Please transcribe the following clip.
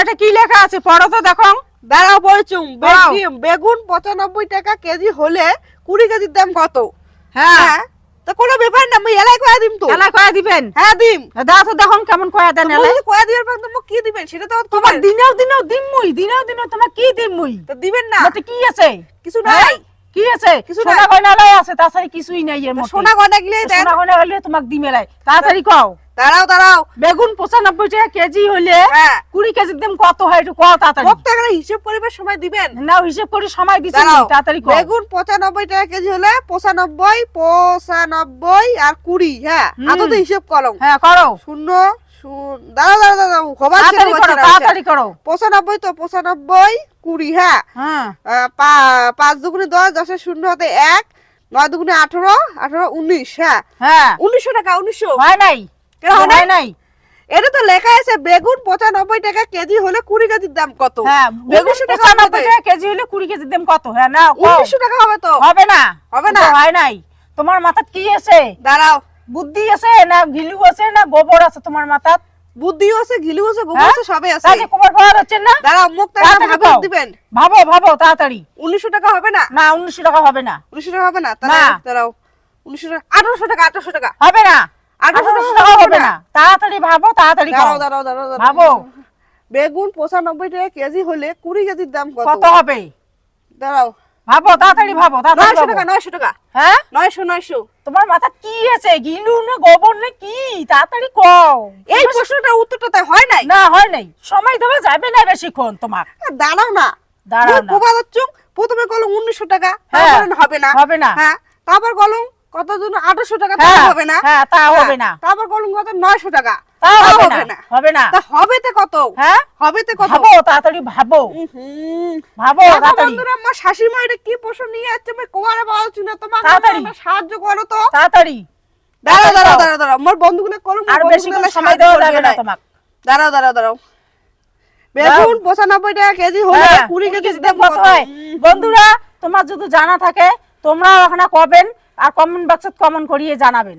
এটা কি লেখা আছে পড়ো তো দেখো। দাঁড়াও বলছুম। দাঁড়াও। বেগুন 95 টাকা কেজি হলে 20 কেজির দাম কত? হ্যাঁ তো কোনো ব্যাপার না, আমি এলাই কয়া দিম তো। এলা কয়া দিবেন? হ্যাঁ দিম। দাও তো দেখো কেমন কয়া দেন এলা। তুমি কয়া দিবার পর তুমি কি দিবেন সেটা তো তোমার দিনেও দিনেও দিমুই, দিনেও দিনেও তোমার কি দিমুই? তো দিবেন না। মতে কি আছে? কিছু হ্যাঁ? নাই। কি আছে? কিছু সোনা নাই। গয়নালাই আছে, তাছাড়া কিছুই নাই এর মধ্যে। সোনা গয়না গিলে দেন। সোনা গয়না হলে তোমাকে দিমেলাই। তাড়াতাড়ি কও। দাঁড়াও দাঁড়াও। বেগুন 95 টাকা কেজি হইলে হ্যাঁ 20 কেজির দাম কত হয় একটু কও তাড়াতাড়ি। মুখ টাকা হিসাব করিবার সময় দিবেন। নাও হিসাব করে সময় দিছি, দাঁড়াও। তাড়াতাড়ি কও। বেগুন 95 টাকা কেজি হলে 95 আর 20। হ্যাঁ আতো তো হিসাব করো। হ্যাঁ করো। শূন্য দাঁড়াও দাঁড়াও দাঁড়াও হবার ছিল তাড়াতাড়ি করো, তাড়াতাড়ি করো। 95 তো 95 20। হ্যাঁ হ্যাঁ 5 দুগুণে 10, 10 শূন্য হাতে 1, 9 দুগুণে 18, 18 19। হ্যাঁ হ্যাঁ 1900 টাকা। 1900 হয় নাই। কেন হয় হয় নাই? এটা তো লেখা আছে বেগুন 95 টাকা কেজি হলে 20 কেজির দাম কত? হ্যাঁ বেগুন 1900 টাকা 95 টাকা কেজি হলে 20 কেজির দাম কত? হ্যাঁ না কও। 1900 টাকা হবে তো। হবে না। হবে না। তো হয় নাই। তোমার মাথাত কি আছে? দাঁড়াও। বুদ্ধি আছে না গিলু আছে না গোবর আছে তোমার মাথাত? বুদ্ধিও আছে, ঘিলু আছে, গোবর হ্যাঁ? আছে, সবই আছে। কাজে কুমার পাওয়া যাচ্ছে না? দাঁড়াও মুখ টাকা তাড়াতাড়ি ভাবে কও। দিবেন। ভাবো ভাবো তাড়াতাড়ি। 1900 টাকা হবে না? না 1900 টাকা হবে না। 1900 টাকা হবে না। না। দাঁড়াও 1900 টাকা 1800 টাকা 1800 টাকা। হবে না। 1800 টাকা হবে না। তাড়াতাড়ি ভাবো, তাড়াতাড়ি দাঁড়াও কও। দাঁড়াও দাঁড়াও দাঁড়াও। ভাবো বেগুন 95 টাকা কেজি হলে 20 কেজির দাম কত? কত হবে? দাঁড়াও। ভাবো তাড়াতাড়ি ভাবো, তাড়াতাড়ি 900 ভাবো। টাকা 900 টাকা। হ্যাঁ 900। তোমার মাথা কি আছে? গিলু না গোবর না কি? তাড়াতাড়ি কও। এই প্রশ্নটার উত্তরটা তাই হয় নাই। না হয় নাই। সময় দেওয়া যাবে না বেশিক্ষণ তোমার। দাঁড়াও না। দাঁড়াও না। প্রবাদ হচ্ছে প্রথমে কলম 1900 টাকা, হ্যাঁ। তারপরে হবে না। হবে না। হ্যাঁ তারপর কলম কত জন 800 টাকা, তা হ্যাঁ হবে না। হ্যাঁ তা হবে না। তারপর কলম কত 900 টাকা, তাও তাও হবে না। হবে না। তা হবেতে কত? হ্যাঁ হবেতে কত? ভাবো তাড়াতাড়ি ভাবো। ভাবো দেখো তাড়াতাড়ি। বন্ধুরা, আমার শাশুড়ি এটা কি প্রশ্ন নিয়ে যাচ্ছে আমি কোয়ারে বলছি না, তোমাকে তাড়াতাড়ি। আমার সাহায্য করো তো। তাড়াতাড়ি। দাঁড়াও দাঁড়াও দাঁড়াও দাঁড়াও, আমার বন্ধুগুলো কলম আর বেশিক্ষণ সময় দেওয়া যাবে না তোমাকে। দাঁড়াও দাঁড়াও দাঁড়াও। বেগুন 95 টাকা কেজি হলে হ্যাঁ 20 কেজি কেজির দাম কত হয়? বন্ধুরা তোমার যদি জানা থাকে তোমরাও ওখানে কমেন্ট আর কমেন্ট বক্সে কমেন্ট করিয়ে জানাবেন।